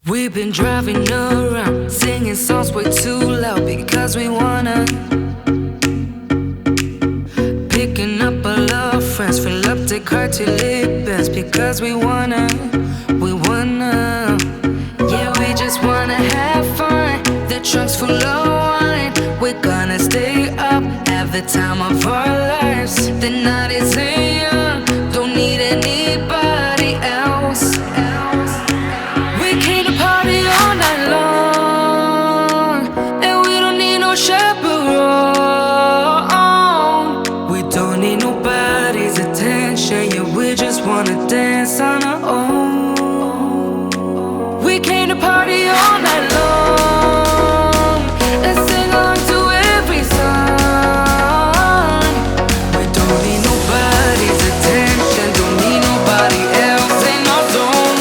We've been driving around, singing songs way too loud because we wanna. Picking up all our friends, fill up the car till it bends because we wanna. Yeah, we just wanna have fun. The trunk's full of wine. We're gonna stay up, have the time of our lives. The night is young, don't need anybody else. We came to party all night long, and we don't need no chaperone. We don't need nobody's attention, yeah, we just wanna dance on our own. We came to party all night long and sing along to every song. We don't need nobody's attention, don't need nobody else in our zone.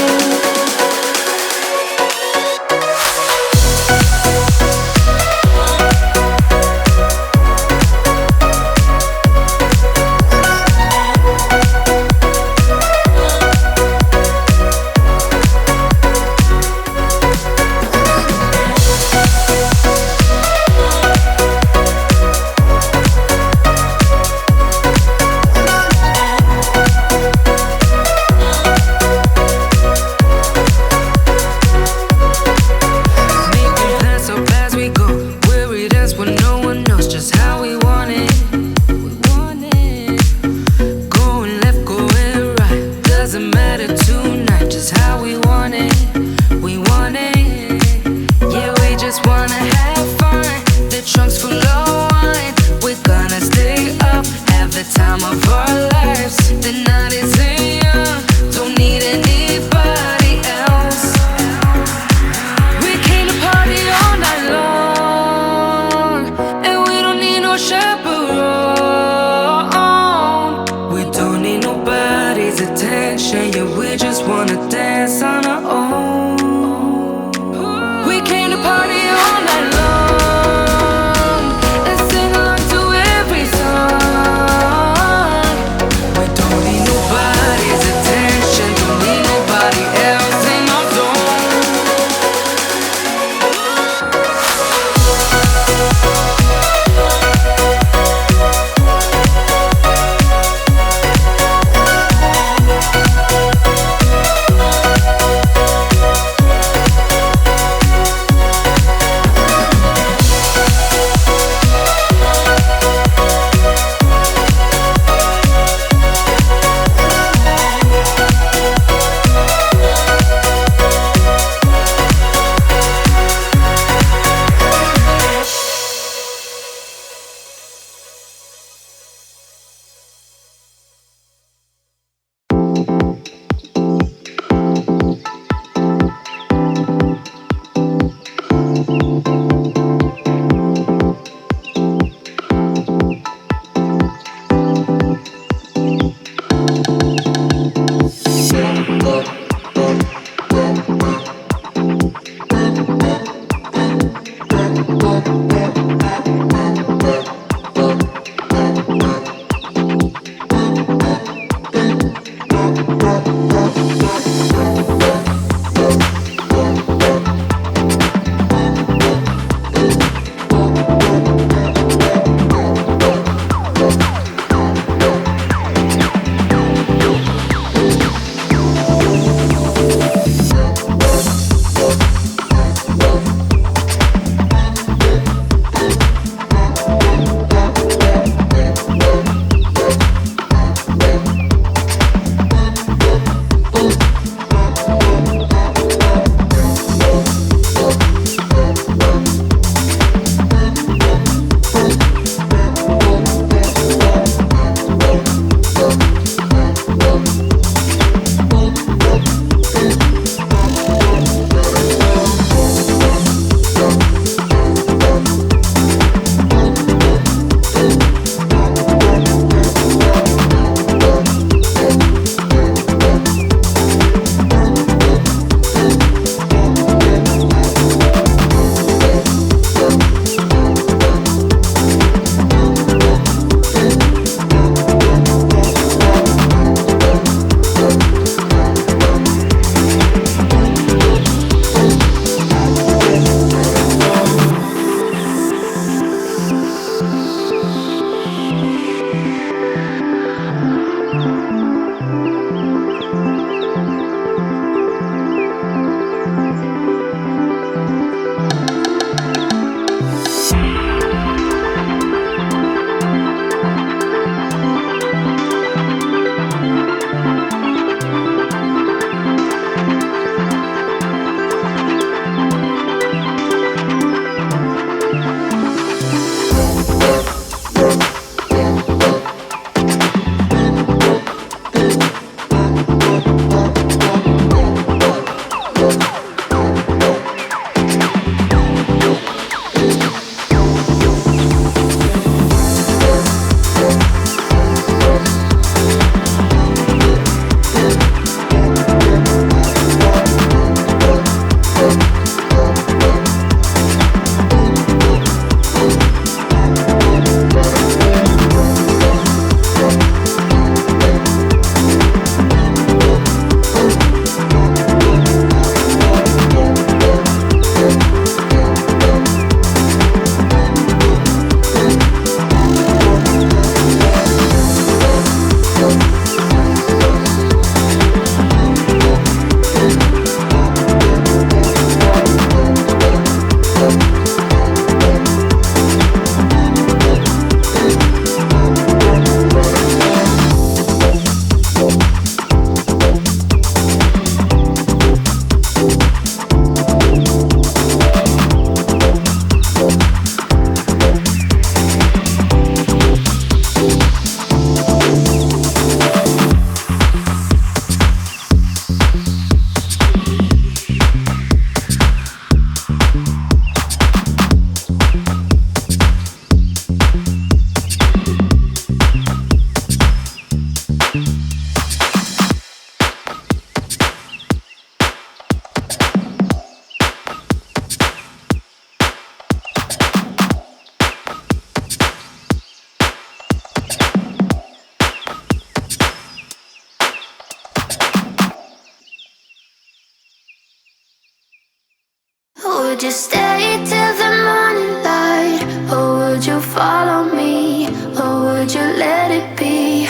Would you stay till the morning light? Or would you follow me? Or would you let it be?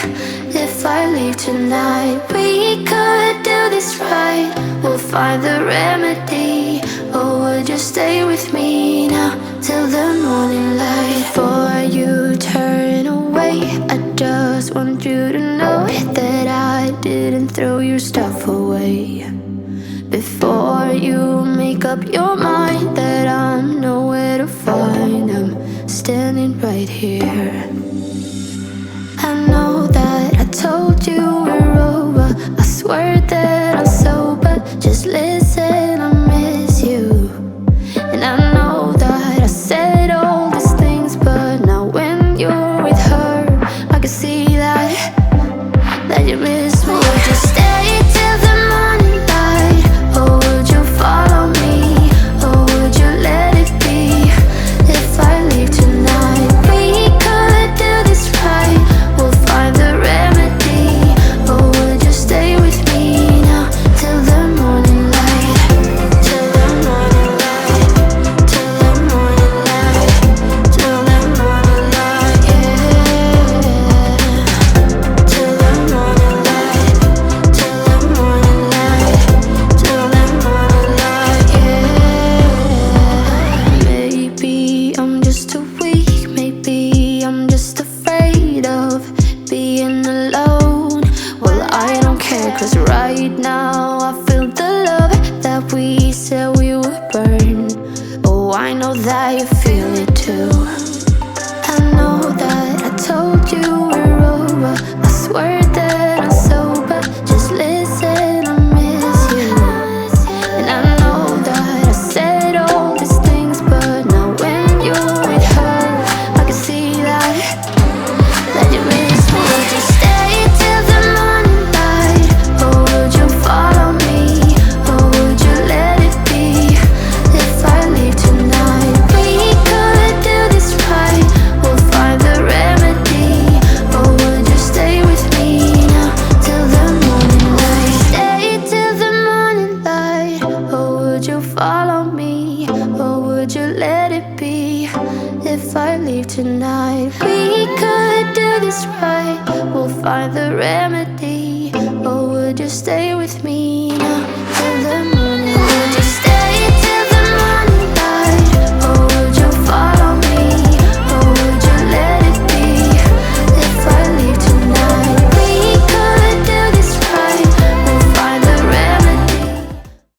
If I leave tonight, we could do this right. We'll find the remedy. Or would you stay with me now till the morning light? Before you turn away, I just want you to know that I didn't throw your stuff away. Before you make up your mind that I'm nowhere to find, I'm standing right here. I know that I told you we're over. I swear that I'm sober. Just listen, I miss you. And I know that I said all these things, but now when you're with her, I can see that you miss me. Would you stay till the morning light? Or would you follow me? Or would you let it be? If I leave tonight, we could do this right. We'll find the remedy. Or would you stay with me now till the morning light? Till the morning light. Till the morning light. Till the morning light, yeah. Till the morning light. Till the morning light. Till the morning light, yeah. Maybe I'm just too weak. Maybe I'm just afraid of being alone. Well, I don't care, 'cause right now I feel the love that we said we would burn. Oh, I know that you feel it too. I know that I told you we're over. I swear that I'm sober. Just listen, I miss you. And I know that I said all these things, but now when you're with her, I can see that you miss me. Would you stay till the morning light? Or would you follow me? Or would you let it be? If I leave tonight, we could do this right. We'll find the remedy. Or would you stay with me now till the morning light? Stay till the morning light. Or would you follow me? Or would you let it be? If I leave tonight, we could do this right. We'll find the remedy.